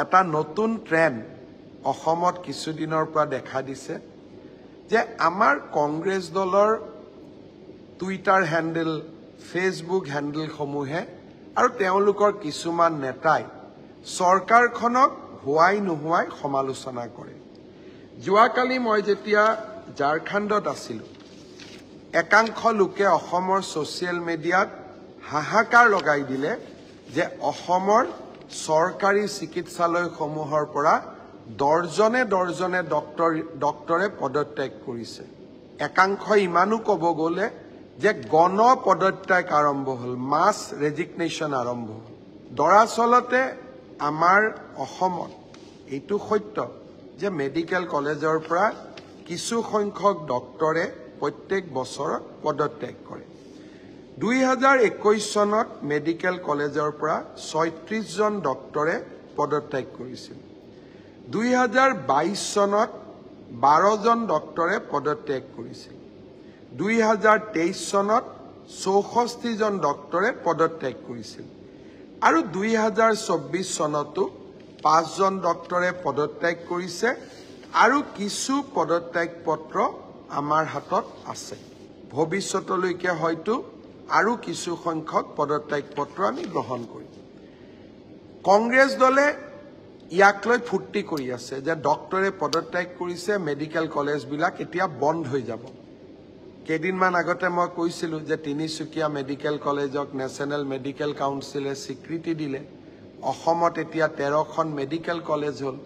এটা নতুন ট্ৰেন্ড অসমত কিছুদিনৰ পৰা দেখা দিছে যে আমাৰ কংগ্ৰেছ দলৰ টুইটাৰ হ্যান্ডেল ফেসবুক হ্যান্ডেল সমূহে আৰু তেওঁলোকৰ কিছুমান নেতাই চৰকাৰখনক হোৱাই নোহোৱাই সমালোচনা কৰে। যোৱাকালি মই যেতিয়া ঝাৰখণ্ডত আছিলো একাংশ লোকে অসমৰ সোশ্যাল মিডিয়াত হাহাকাৰ লগাই দিলে যে অসমৰ চৰকাৰী চিকিৎসালয়সমূহৰ পৰা দৰ্জনে ডক্টৰে পদত্যাগ কৰিছে। একাংশ ইমানো ক'ব গ'লে যে গণ পদত্যাগ আৰম্ভ হ'ল, মাছ ৰেজিগনেশ্যন আৰম্ভ হ'ল। দৰাচলতে আমাৰ অসমত এইটো সত্য যে মেডিকেল কলেজৰ পৰা কিছু সংখ্যক ডক্টৰে প্ৰত্যেক বছৰত পদত্যাগ কৰে। 2021 চনত মেডিকেল কলেজৰ পৰা 36 জন ডক্টৰে পদত্যাগ কৰিছিল। 2022 চনত 12 জন ডক্টৰে পদত্যাগ কৰিছিল। 2023 চনত 64 জন ডক্টৰে পদত্যাগ কৰিছিল আৰু 2024 চনতো 5 জন ডক্টৰে পদত্যাগ কৰিছে আৰু কিছু পদত্যাগ পত্ৰ আমাৰ হাতত আছে। ভৱিষ্যতলৈকে হয়তো আৰু কিছু সংখ্যক পদত্যাগ পত্ৰ আমি গ্ৰহণ কৰিম। কংগ্ৰেছ দলে ইয়াক লৈ ফুৰ্তি কৰি আছে যে ডক্টৰে পদত্যাগ কৰিছে, মেডিকেল কলেজবিলাক এতিয়া বন্ধ হৈ যাব। কেইদিনমান আগতে মই কৈছিলো যে তিনিচুকীয়া মেডিকেল কলেজক নেশ্যনেল মেডিকেল কাউন্সিলে স্বীকৃতি দিলে। অসমত এতিয়া 13খন মেডিকেল কলেজ হ'ল।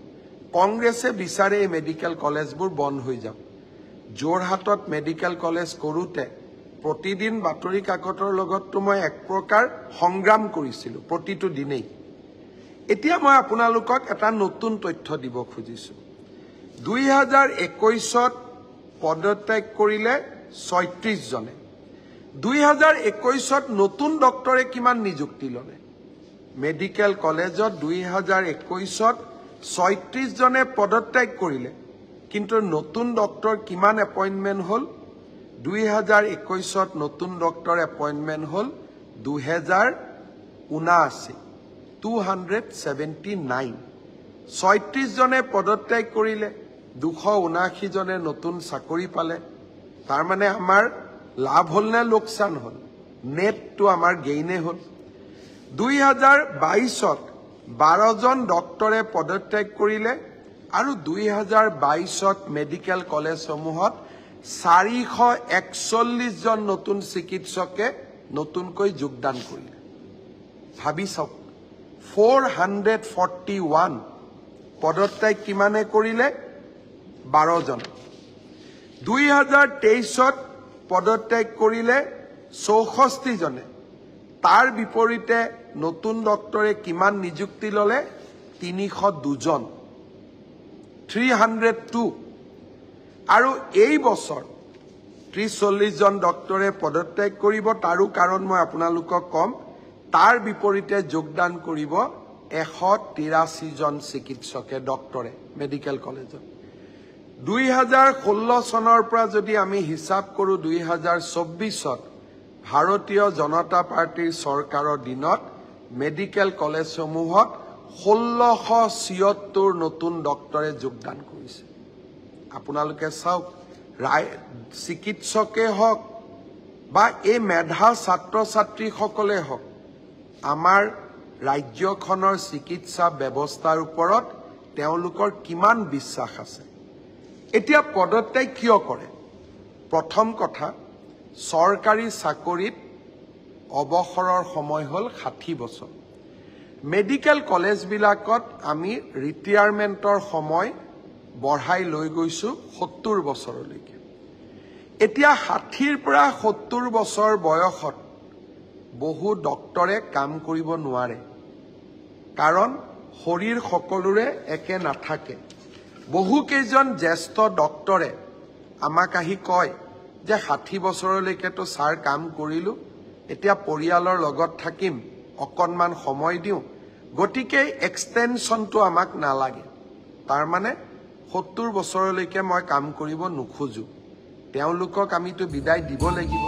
কংগ্ৰেছে বিচাৰে এই মেডিকেল কলেজবোৰ বন্ধ হৈ যাব। যোৰহাটত মেডিকেল কলেজ কৰোঁতে প্ৰতিদিন বাতৰি কাকতৰ লগততো মই এক প্ৰকাৰ সংগ্ৰাম কৰিছিলো প্ৰতিটো দিনেই। এতিয়া মই আপোনালোকক এটা নতুন তথ্য দিব খুজিছো। 2021ত পদত্যাগ কৰিলে 36 জনে। 2021ত নতুন ডক্টৰে কিমান নিযুক্তি ল'লে? মেডিকেল কলেজত 2021ত 36 জনে পদত্যাগ কৰিলে, কিন্তু নতুন ডক্টৰ কিমান এপইণ্টমেণ্ট হ'ল? 2021ত নতুন ডক্টৰ এপইণ্টমেণ্ট হ'ল 2079, 279। 36 জনে পদত্যাগ কৰিলে, 279 জনে নতুন চাকৰি পালে। তাৰ মানে আমাৰ লাভ হ'ল নে লোকচান হ'ল? নেটটো আমাৰ গেইনে হ'ল। 2022ত 12 জন ডক্টৰে পদত্যাগ কৰিলে আৰু 2022ত মেডিকেল কলেজসমূহত 441 জন নতুন চিকিৎসকে নতুনকৈ যোগদান কৰিলে। ভাবি চাওক, 441 পদত্যাগ কিমানে কৰিলে? 12 জন। 2023ত পদত্যাগ কৰিলে 64 জনে। তাৰ বিপৰীতে নতুন ডক্টৰে কিমান নিযুক্তি ল'লে? 302 জন, 302। আৰু এই বছৰ 30-40 জন ডক্টৰে পদত্যাগ কৰিব। তাৰো কাৰণ মই আপোনালোকক কম। তাৰ বিপৰীতে যোগদান কৰিব 183 জন চিকিৎসকে ডক্টৰে মেডিকেল কলেজত। 2016 চনৰ পৰা যদি আমি হিচাপ কৰোঁ, 2024ত ভাৰতীয় জনতা পাৰ্টিৰ চৰকাৰৰ দিনত মেডিকেল কলেজসমূহত 1676 নতুন ডক্টৰে যোগদান কৰিছে। আপোনালোকে চাওক, চিকিৎসকে হওক বা এই মেধা ছাত্ৰ ছাত্ৰীসকলে হওক, আমাৰ ৰাজ্যখনৰ চিকিৎসা ব্যৱস্থাৰ ওপৰত তেওঁলোকৰ কিমান বিশ্বাস আছে। এতিয়া পদত্যাগ কিয় কৰে? প্ৰথম কথা, চৰকাৰী চাকৰিত অৱসৰৰ সময় হ'ল 60 বছৰ। মেডিকেল কলেজবিলাকত আমি ৰিটায়াৰমেণ্টৰ সময় বঢ়াই লৈ গৈছো 70 বছৰলৈকে। এতিয়া 60ৰ পৰা 70 বছৰ বয়সত বহু ডক্টৰে কাম কৰিব নোৱাৰে, কাৰণ শৰীৰ সকলোৰে একে নাথাকে। বহু কেইজন জ্যেষ্ঠ ডক্টৰে আমাক আহি কয় যে 60 বছৰলৈকেতো ছাৰ কাম কৰিলো, এতিয়া পৰিয়ালৰ লগত থাকিম, অকণমান সময় দিওঁ, গতিকে এক্সটেনশ্যনটো আমাক নালাগে। তাৰ মানে 70 বছৰলৈকে মই কাম কৰিব নোখোজো। তেওঁলোকক আমিতো বিদায় দিব লাগিব।